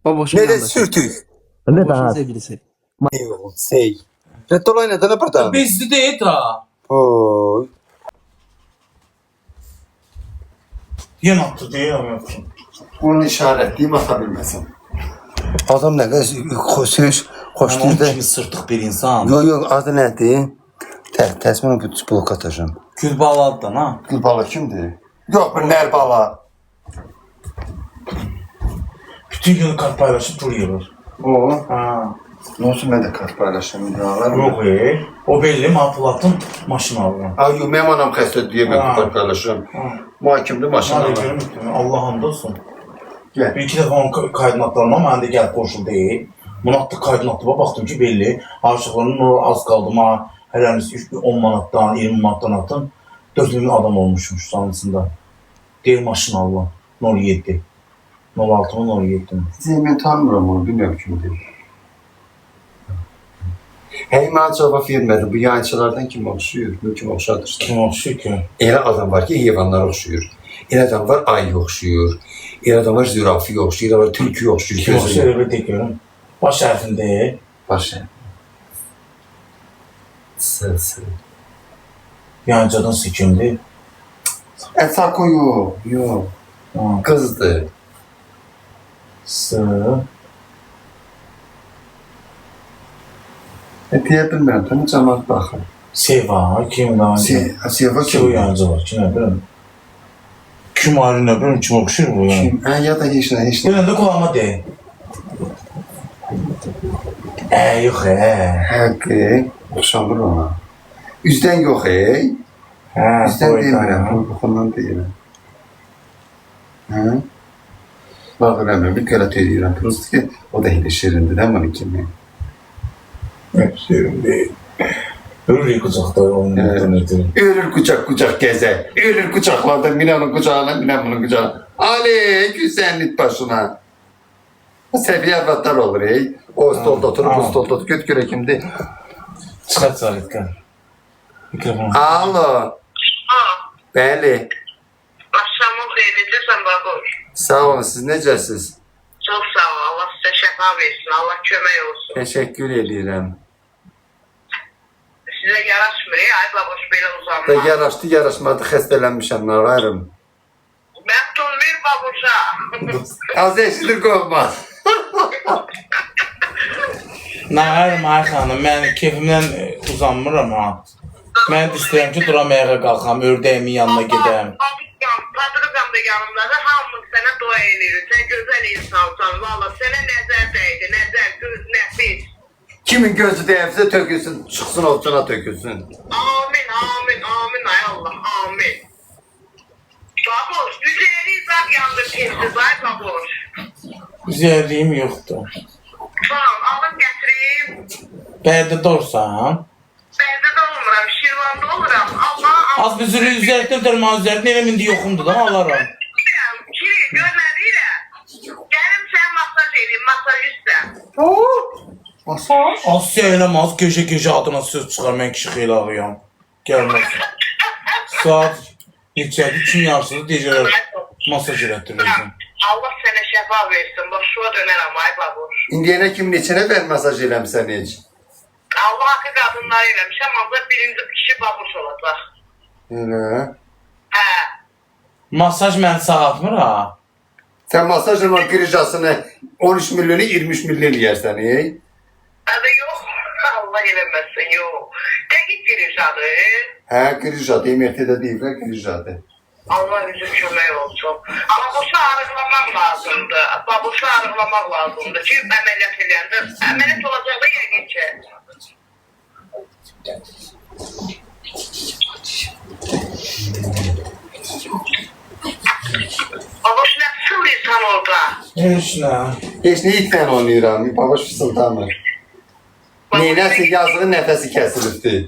Baboşun Nereye yanında. sürtük? Ne Baboşun daha? sevgilisi. Eyvallah. Sey. Red olay neden apartan? Bizde değil ha. Oy. Yan attı değil ama. Onun işaretliyim atabilmesin. Adam ne kadar hoş Ama onun değil. kimi sırtık bir insan. Yok adı nedir? Təsmin bu blok atacağım. Gül bağladıdan ha. Gül bala kimdir? Yok bir ner bala. Bütün gün kart paylaşıp duruyorlar. O. Ha. Ne olsun ben de kart paylaşayım. Yok o belli Mapulat'ın maşını alıyor. Ay yok benim anam xəstə diye ben Ha. kart paylaşıyorum. Ha. Muhakimde maşın Hadi alır. görmüştüm. Allah hamd olsun. Gel. Bir iki defa onun kaydını atlarım ama ben de gel koşul değil. Bunu attık kaydını attıma baktım ki belli. Aşıqlarının orada az kaldı ama herhalde 10 manattan 20 manattan atın. 4000 adam olmuşmuş sonrasında. Değil maşın Allah. 07. 06 mı 07 mi? Ben tanımıyorum onu bilmiyorum kimdir. Hey mən cavab vermədi. Bu yayıncılardan kim oxşuyur? Bu kim oxşadır? Kim oxşuyor ki? Elə adam var ki, heyvanlar oxşuyur. Elə adam var, ayı oxşuyur. Elə adam var, zürafi oxşuyur. Elə var, tülkü oxşuyur. Kim oxşuyor öyle de görüm. Baş hərfində. Başa. Sır. Yancıdan sikimdi. Əsako yox. Qızdır. Sı. Deyə bilmirəm, tanı cəmat baxır. Seva. Kim daha? Seva Kim kim? yancı var ki ne bileyim. Kim ayrı ne bileyim kim oxşuyor bu yani. Kim? Ya da heç nə. Gelin de kulağıma de. Yok Həqqi, oxşamır ona. Üzdən yox, Üzdən demirəm, buxundan deyirəm. Bağır əmrə, bir qələt edirəm. Prosto ki, o da elə şirindir, bunun kimi. Şirin değil. Ölür kucakta onun interneti. Ölür kucak gəzər. Ölür kucaqlarda, minanın kucağına, minan bunun kucağına. Ali, güzəllik başına. Səviyyə arvadlar olur, O stolda oturur, bu stolda oturur. Göt görə kimdir? Çıkart Saritkan. Mikrofonu. Alo. Bəli. Akşamın xeyirlidirsən Babur. Sağ olun, siz necəsiz? Çox sağ ol. Allah sizə şəfa versin. Allah kömək olsun. Təşəkkür edirəm. Sizə yaraşmır, ay Babur belə Da uzanma. yaraşmadı, xəstələnmişəm, nağarım. Məftun ver Baburca. Az eşidir qorxma. Nağarım ay xanım, mən keyfimdən uzanmıram ha. Mən də istəyirəm ki, duram ayağa qalxam, ördəyimin yanına gedəm. Padırıqam da yanımdadır. Hamımız sənə dua edirik. Sən gözəl insansan. Valla sənə nəzər dəydi. Nəzər, göz, nəfis. Kimin gözü dəyəmsə tökülsün, çıxsın ovcuna tökülsün. Amin, amin, amin ay Allah, amin. Babur, üzeri zat yandı pinsiz ay Babur. Üzərliyim yoxdur. Tamam, alın gətireyim. Bərdə dorsan. Bəndə də olmuram, Şirvanda oluram. Allah, Az bir sürü üzərdən dərman üzərdən evim indi yoxumdur da alaram. bilmirəm ki, görmədilə. Gəlim sən masaj edeyim, masajistəm. Az söyləmə, az gecə adına söz çıxar, mən kişi xeyli ağıyam. Gəlməz. Saat neçədir, kim yarısıdır, deyəcəklər, masaj elətdirirəm. Allah sənə şəfa versin, boşluğa dönərəm ay Babur. İndiyənə kim neçənə ver masaj eləmsən heç? Allah haqqı qadınlar eləmişəm, ancaq birinci kişi Babur olacaq. Elə. Hə. Masaj məni sağaltmır ha. Sən masajın o girijasını 13 milyonu 23 milyon yersən, Adı yox, Allah eləməsin, yox. Dəqiq girişadır. Hə, girijadı, MRT-də deyiblər girijadı. Allah üzü kömək olsun. Amma boşu arıqlamaq lazımdır. Babuşu arıqlamaq lazımdır ki, əməliyyat eləyəndə. Əməliyyat olacaq da yəqin ki. Babuş nə fısıldayırsan orada? Heç nə. Heç nə itlə oynayıram, babaş fısıldamır. Neynəsin, yazığı nəfəsi kəsilibdir.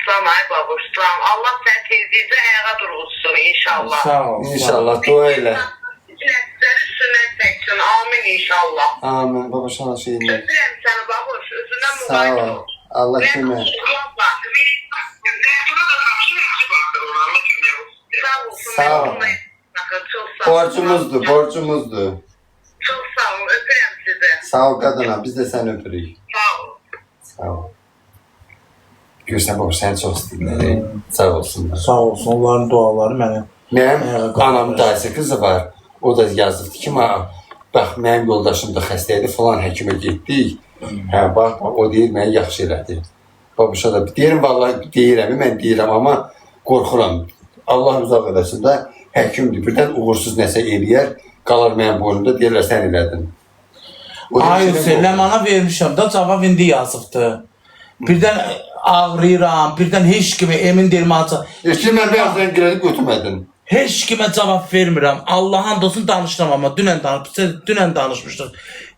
Tamam ay babuş, tamam. Allah sən tezliklə ayağa durğuzsun inşallah. Sağ ol. İnşallah, dua elə. Sinətləri sünət çəksin, amin inşallah. Amin, babaş ana şeyini. Öpürəm səni babuş, özündən Sağ müqayət ol. ol. Allah kimə. Sağ olsun. Sağ ol. Çok sağ ol. Borcumuzdur. Çok sağ ol. Sağ ol qadınam, biz də səni öpürük. Sağ ol. Sağ ol. Görsən baba, səni çox istəyirlər. Sağ olsunlar. Sağ olsun, onların duaları mənə. Mənim anamın dayısı qızı var. O da yazıbdı ki, bax, mənim yoldaşım da xəstə idi, falan həkimə getdik. Hə, bax, o deyir, məni yaxşı elədi. Babuşa da deyirəm, vallahi deyirəm, mən deyirəm, amma qorxuram. Allah uzaq edəsin də, həkimdir, birdən uğursuz nəsə eləyər, qalar mənim boynumda, deyirlər, sən elədin. Ay Hüseyin, Ləmana vermişəm da, cavab indi yazıbdı. Birdən ağrıyıram, birdən heç kimi emin deyirəm alacaq. Heç ki, mən bəyaz rənglərini götürmədin. Heç kimə cavab vermirəm. Allah'ın olsun danışıram amma dünən danışmışdıq.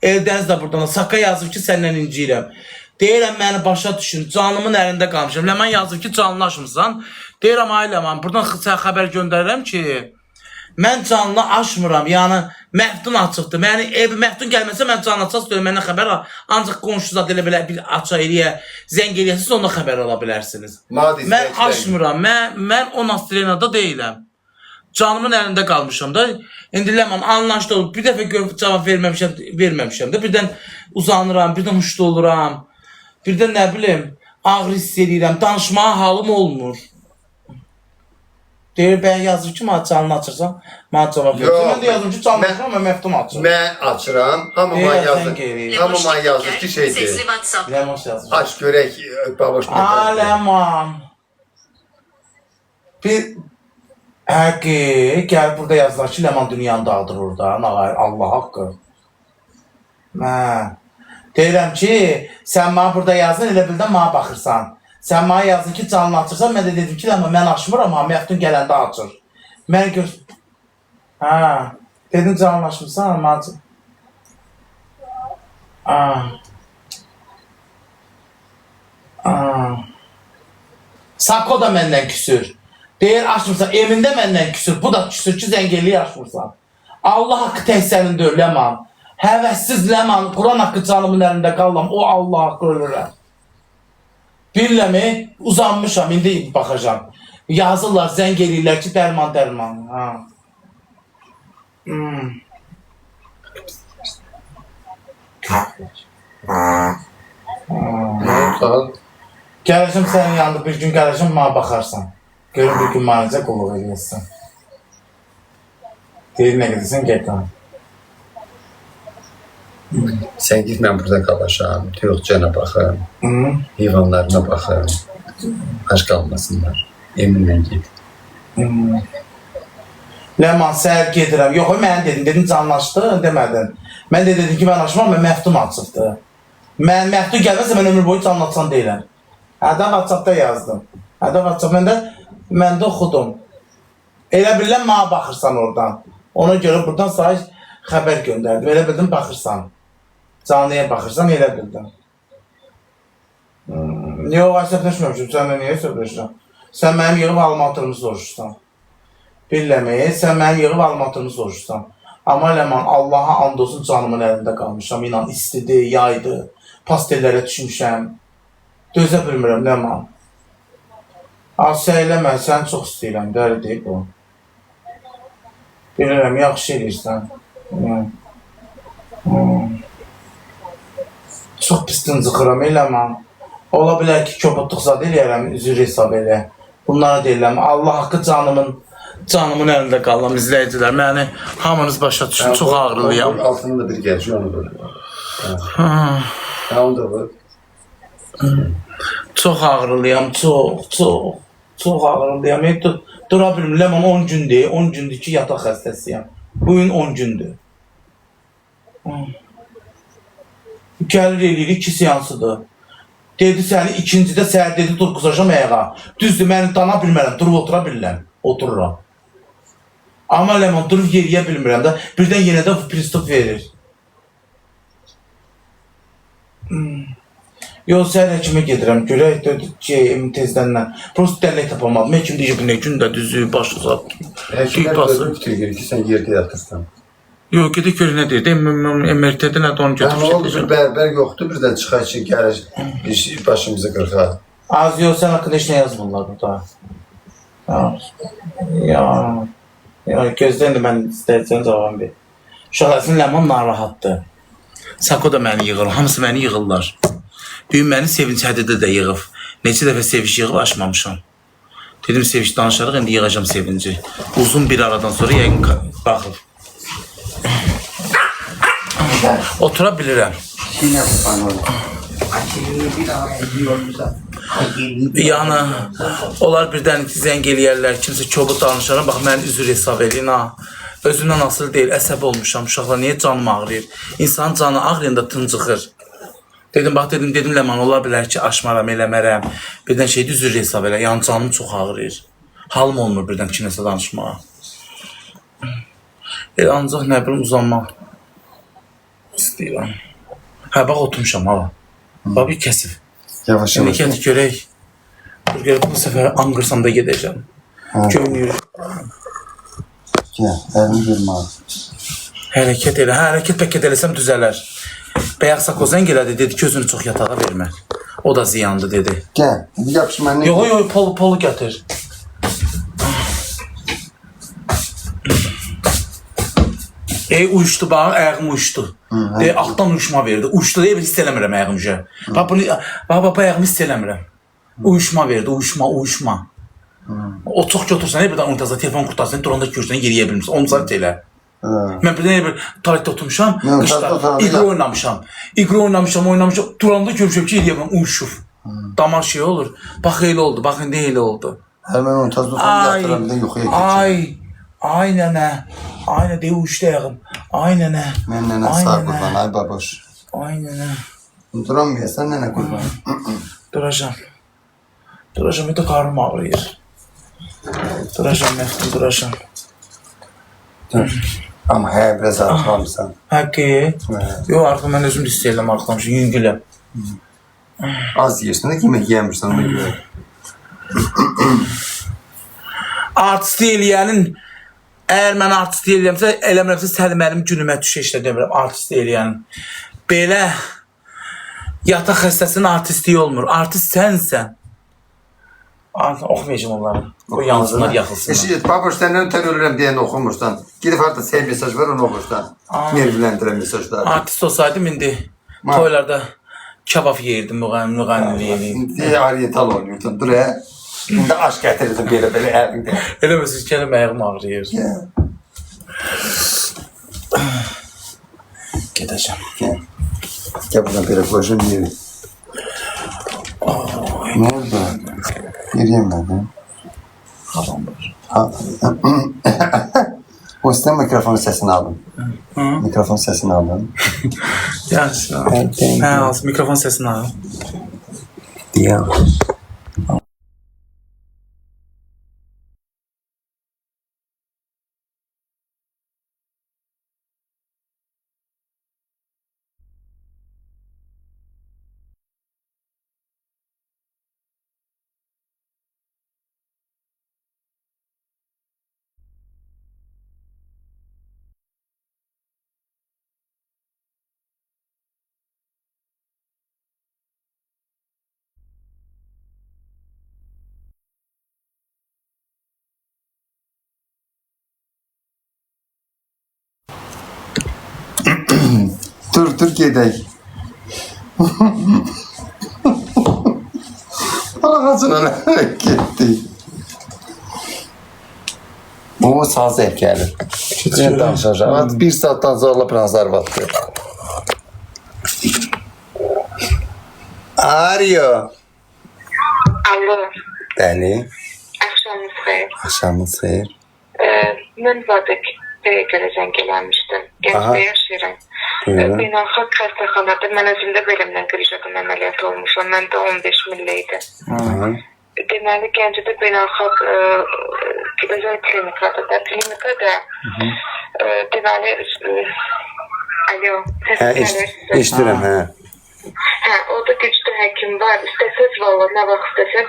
Eldəniz də buradan Saka yazıb ki, səndən inciyirəm. Deyirəm, məni başa düşün, canımın əlində qalmışam. Ləman yazıb ki, canını aşmısan. Deyirəm, ay Ləman, buradan sən xəbər göndərirəm ki, mən canını aşmıram, yəni məhdun açıqdır. Məhdun gəlməsə mən canını açaq deyirəm, məndən xəbər al. Ancaq qonşuza elə belə bir aça eləyə, zəng eləyəsiniz, onda xəbər ala bilərsiniz. Mən aşmıram, mən o Nastrenada deyiləm. Canımın əlində qalmışam da. İndi Ləman anlaşdı olub, bir dəfə cavab verməmişəm də, birdən uzanıram, birdən huşlu oluram. Birdən nə bilim, ağrı hiss edirəm, danışmağa halım olmur. Deyir, mən yazır ki, mənə canını açırsan, mənə cavab verir. Mən də yazım ki, canını açıram, mən məftum açıram. Mən açıram, hamıma yazır ki, şeydir. Ləman yazır. Aç görək, baboş Aa, Ləman. Bir... Həqi, gəl burada yazılar ki, Ləman dünyanı dağıdır orada, Allah haqqı. Deyirəm ki, sən mənə burada yazın, elə bildən mənə baxırsan. Sən mənə yazın ki, canını açırsan, mən də dedim ki, Ləman, mən açmıram, amma məftun gələndə açır. Mən gör... Dedim, canını açmırsan, amma açır. Sako da məndən küsür. Deyir, açmırsan, evində məndən küsür, bu da küsür ki, zəngəlliyi açmırsan. Allah haqqı tək sənindir, Ləman. Həvəssiz Ləman, Quran haqqı canımın əlində qallam, o Allah haqqı ölürəm. Billəmi, uzanmışam, indi baxacam. Yazırlar, zəng eləyirlər ki, dərman. Gələcəm sənin yanında, bir gün gələcəm, mənə baxarsan. Görün bir gün mənəcə qulluq edilsin. Deyir, nə gedirsən, getdən. Sən git, mən burada qalaşam, tüyüqcənə baxım, heyvanlarına baxım, aç qalmasınlar, eminlə git. Ləman, səhər gedirəm. Yox, mən dedim, canlaşdın, demədin. Mən də dedim ki, mən açmam, mən məftun açıqdır. Mən məftun gəlməsə, mən ömür boyu canlaşsan deyiləm. Hədə WhatsAppda yazdım. Mən də oxudum. Elə bilən mənə baxırsan oradan. Ona görə buradan sahə xəbər göndərdim. Elə bildim, baxırsan. Canlıya baxırsan, elə bildim. Yox, əsəbləşməmişim. Sənlə niyə söhbəşirəm? Sən mənim yığıb almatırımı soruşsan. Billəməyə, sən mənim yığıb almatırımı soruşsan. Amma Ləman, Allaha and olsun canımın əlində qalmışam. İnan, istidir, yaydır. Pastellərə düşmüşəm. Dözə bilmirəm, Ləman. Səyləmə, səni çox istəyirəm, dəri deyib o. Bilirəm, yaxşı eləyirsən. Çox pis tıncıqıram, eləməm. Ola bilər ki, köpütlük zad eləyərəm, üzür hesab elə. Bunları deyirəm, Allah haqqı canımın əlində qalıram, izləyicilər. Məni hamınız başa düşün, çox ağrılıyam. Altında bir gəl, onu böyle. Onu da böyle. Çox ağrılıyam, çox ağrılıyam. Dura bilmirəm, Ləman 10 gündür ki, yataq xəstəsiyəm. Bugün 10 gündür. Gəlir eləyir, 2 seansıdır. Dedi səni ikincidə səhər dedi, dur qızacam ayağa. Düzdür, mən dana bilmərəm, durub otura bilirəm, otururam. Amma Ləman durub yeriyə bilmirəm də, birdən yenə də pristop verir. Yox, səhər həkimə gedirəm, görək tezdən. Prost dələk tapamadım, həkim deyir, bu nə gündə düzü, başı uzatdım. Həkimlər gözünü bitirir ki, sən yerdə yatırsan. Yox, gedək görək nə deyir, MRT-də nədir onu götürüb gedəcəm. Nə oldu, bərber yoxdur, birdən çıxar ki, gəlir başımızı qırxa. Az yox, sən haqqında heç nə yazmırlar burada. Gözdən də mən istəyəcəm cavabını ver. Uşaq əslində Ləman narahatdır. Sako da məni yığır, hamısı məni yığırlar. Büyüm məni sevinç hədədə də yığıb. Neçə dəfə sevinç yığıb açmamışam. Dedim sevinç danışarıq, indi yığacam sevinci. Uzun bir aradan sonra yəqin baxıb. Otura bilirəm. Yine bu bana oldu. Yəni, onlar birdən zəng eləyərlər, kimsə kobud danışarım, bax, mən üzr hesab edin, ha. Özümdən asılı deyil, əsəb olmuşam, uşaqlar, niyə canım ağrıyır? İnsanın canı ağrıyında tıncıxır. Dedim, bax, dedim, Ləman, ola bilər ki, aşmaram, eləmərəm. Birdən şeydə üzr hesab elə, yəni canım çox ağrıyır. Halım olmur birdən kiməsə danışmağa. Ancaq nə bilim uzanmaq istəyirəm. Hə, bax, oturmuşam, ha. Bax, bir kəsib. Yavaş Şimdi yavaş. kendi görək. Bu sefer Angırsam'da gideceğim. Görmüyor. Gel, elini verme abi. Hareket elə. Hareket peket eləsəm düzələr. Bəyək Sakozən elədi, dedi ki, özünü çox yatağa vermə. O da ziyandı, dedi. Gel, bir yapışma ne? Yox, polu gətir. Uyuşdu bax, ayağım uyuşdu. Altdan uyuşma verdi. Uyuşdu deyə hiss eləmirəm ayağımca. Bax, ayağımı hiss eləmirəm. Uyuşma verdi, uyuşma. O çox götürsən, birdən unutacaq, telefon qurtarsın, duranda görürsən, yeriyə bilmirsən. Onu zart elə. Mən birdən bir tualetdə oturmuşam, qışda İqra oynamışam. Duranda görüşəm ki, yeriyə bilmirəm, uyuşub. Damar şey olur. Bax, elə oldu, bax, indi elə oldu. Hemen unutacaq, yatıram, bir de yuxuya geçeceğim. Ay nənə, deyə uyuşdu ayağım. Ay nənə. Mən nənə sağ qurban, ay baboş. Ay nənə. Duramıyorsan nənə qurban. Duracağım, bir də qarnım ağrıyır. Duracağım. Ama hə, biraz arıqlamısan. Həqiqi? Yox, artıq mən özüm də hiss edirəm, arıqlamışım, yüngüləm. Az yersin de yemək yemirsən ona görə. Artist eləyənin, əgər mən artist eləmirəmsə, Səlim mənim günümə düşə işlə demirəm, artist eləyənin. Belə yataq xəstəsinin artistliyi olmur, artist sənsən. Oxumayacağım onları, o yansınlar, yaxılsınlar. Eşit, baboş, səndən ötər ölürəm deyən oxumursan. Gidip harada sev mesaj var, onu oxursan. Nervləndirən mesajlar. Artist olsaydım, indi toylarda kebab yeyirdim, müğənniliyi eləyim. İndi oriental oynuyordun, dur hə. İndi aşk gətirirdim belə əlində. Eləməsiz, gələm ayağım ağrıyır. Gedəcəm. Gel buradan belə koyacağım yeri. Ne oldu? Yeriyim ben ya. Haram var. O yüzden mikrofonun sesini aldım. Mikrofon sesini aldım. Yaxşı. Az mikrofon sesini al. Diye. Dur gedək. Ağacına gitti. Bu saz zevk gəlir. Ben danışacağım. Bir saattan zorla pranzar battı. Arıyor. Alo. Bəli. Akşamınız xeyir. Axşamınız xeyir. Mən Vadiq'ə gələcən gəlmişdim. Gəncdə yaşayıram. Beynəlxalq xəstəxanada mən özümdə belimlə qrişatın əməliyyatı olmuşam. Məndə 15 milli idi. Deməli, Gəncədə beynəlxalq özəl klinikada deməli, alo, səs gəlir. Eşidirəm, hə. Hə, orada güclü həkim var. İstəsəz valla, nə vaxt istəsəz,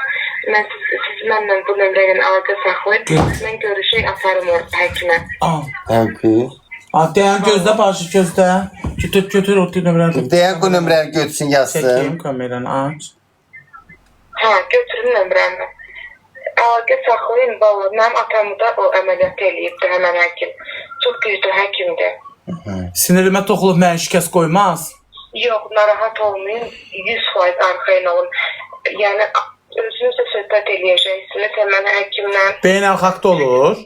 siz mənlə bu nömrənin əlaqə saxlayın. Mən görüşək, atarım orada həkimə. Həqi. Deyən gözlə, başı gözlə. Götür o nömrəni. Deyən bu nömrəni götürsün, yazsın. Çəkeyim kameranı, aç. Hə, götürün nömrəni. Əlaqə saxlayın, valla. Mənim atamı da o əməliyyat eləyibdi həmən həkim. Çox güclü həkimdir. Sinirimə toxulub mənə şikəst qoymaz. Yox, narahat olmayın. 100% arxayın olun. Yəni özünüz də söhbət eləyəcəksiniz həmin həkimlə. Beynəlxalqda olur.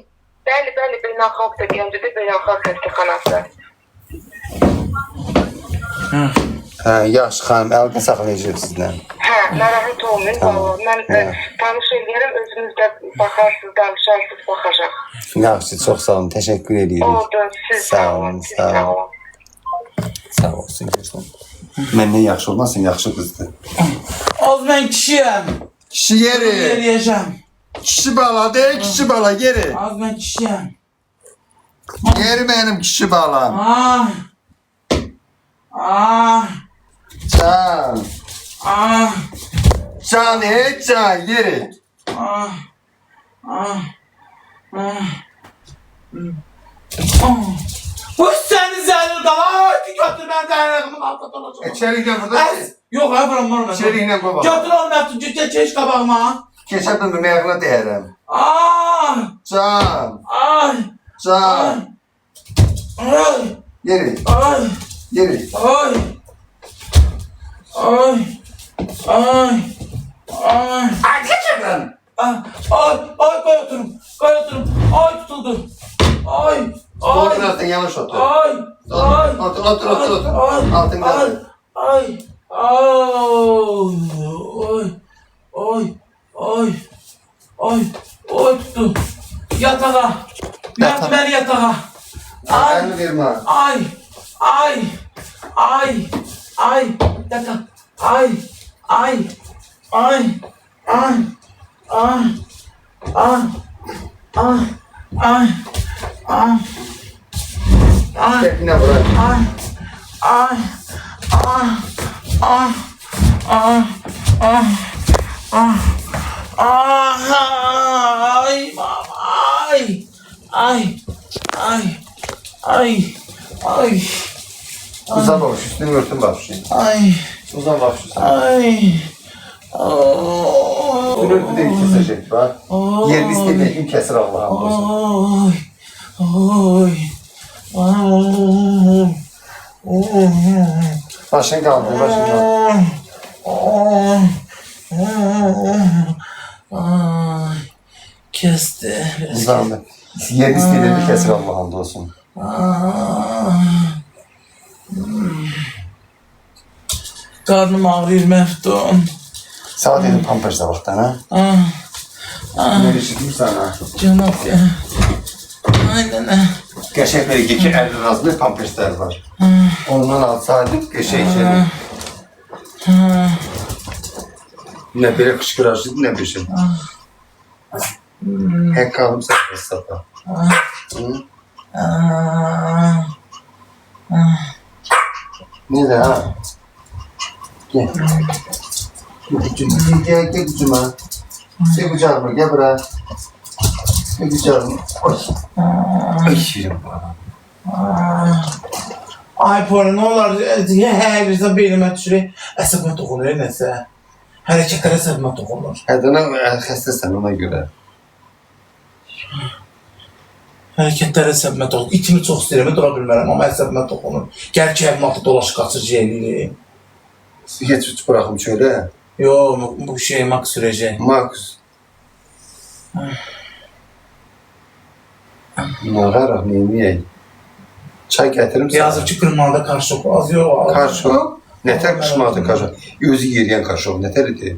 Bəli, beynəlxalq da Gəncədə beynəlxalq xəstəxanası. Yaxşı xanım, əldə saxlayacaq sizdən. Hə, narahat olmayın. Vallahi mən tanış eləyərəm, özünüz də baxarsınız, danışarsınız, baxacaq. Yaxşı, çox sağ olun, təşəkkür edirik. Oldu, siz sağ olun. Sağ olsun, gözüm. Məndən yaxşı olmasın, yaxşı qızdır. Az mən kişiyəm. Kişi yeri. Yeriyəcəm. Kişi bala değil, kişi bala yeri. Az mən kişiyəm. Yeri benim kişi balam. Ah. Ah. Can. Ah. Can, can, yeri. Ah. Ah. Ah. Bu səni zəlir qala. Götür mən zəlirimin altında olacaq. İçeri burada. Yox, ayıbram var mən. İçeri yine baba. Götür onu məktub, geç qabağıma. Geçen bir meyakına değerim. Ah. Can. Ay. Can. Ay. Yeri. Ay. Yeri. Ay. Ay. Ay. Ay. Ay geçen. Ay. Ay. Koy oturum. Ay tutuldu. Ay. Ay. Otur altın yavaş otur. Ay. Ay. Otur. Ay. Altın Ay. kaldır. Ay. Ay. Ay. Ay. Ay tuttu. Yatağa. Yatı beni yatağa. Ay. Elini verme. Ay. Ay. Ay. Ay. Yatağa. Ay. Ay. Ay. Ay. Ay. Ay. Ay. Ay. Ay. Ay. Tekne bırak. Ay. Ay. Ay. Ay. Ay. Ay. Ay. Ay. Ay. Ay. Ay. Ay. Ay. Uzan bak, üstünü örtün bak şu. Ay. Uzan bak şu. Ay. Üstünü örtü de kesecek bak. Yerini istediğin kim kesir Allah'ım olsun. Ay. Başını kaldır, başını kaldır. Ay. Kesti. Uzandı. Yerini istediğin kesir Allah'ım olsun. Karnım ağrıyor Məftun. Saat edin pampersa bak ha. Ne düşündüm sana? Canım ya. Aynen. Geçen bir iki 50 razlı pampersler var. Ondan alsaydık geçen içeri. Ne böyle kışkıracıydı ne bir şey. Hep kaldım sapa. Ne de ha? Gel. Gel kucuma. Gel kucağıma gel buraya. Gel kucağıma. Ay şirin bana. Ay Poli, ne olar, hər birinizə beynimə düşürək, əsəbimə toxunur, nəsə. Hərəkətlər əsəbimə toxunur. Adana xəstəsən ona görə. Hərəkətlər əsəbimə toxunur. İtimi çox istəyirəm, dura bilmərəm, amma əsəbimə toxunur. Gəl ki, əvmatı dolaş qaçıcı eləyir. Hiç bırakım şöyle. Yox, bu şey Max sürəcək. Max. Nağaraq neyini çay getirim sana. Yazıb ki, qırmalıda karşıq az yox. Karşıq. Nətər qışmadı karşıq. Özü yeriyən karşıq. Nətər idi?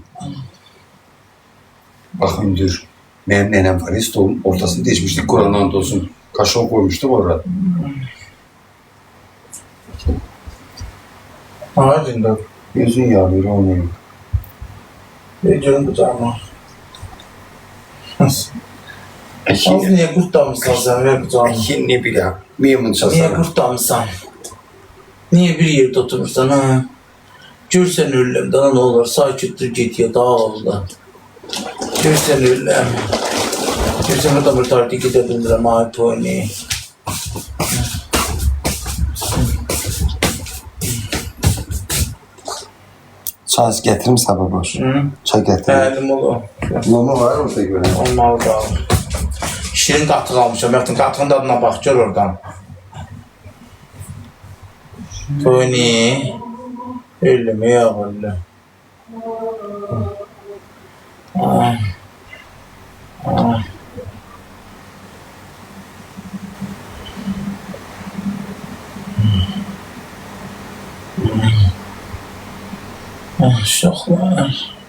Bax, ündür. Mənim nənəm var, stolun ortasını deşmişdik. Kur'an'dan olsun. Karşıq koymuştuk orada. Aha, cində. Gözün yağıyor, oynayın. Görün qucağıma. Az niyə qurtlamışsan sən, ver qucağıma. Ne bileyim. Memnun Niyə çalsana. qurtlamışsan? Niyə bir yerdə oturursan, ha? Görsən ölürəm, daha nə olur, sakitdir, get ya, dağıl da. Görsən ölürəm. Görsən o da bir tarihdə gedə bilmirəm, ay Poli. Çay getirim sabah boş. Çay getirim. Bəlim olur. Lomu var orada göre. Olmalı da. Şirin qatıq almışam, Məftun qatığın dadına bax, gör oradan. Tony. Öyle mi ya valla? Ah. Ah. Ah, uşaqlar.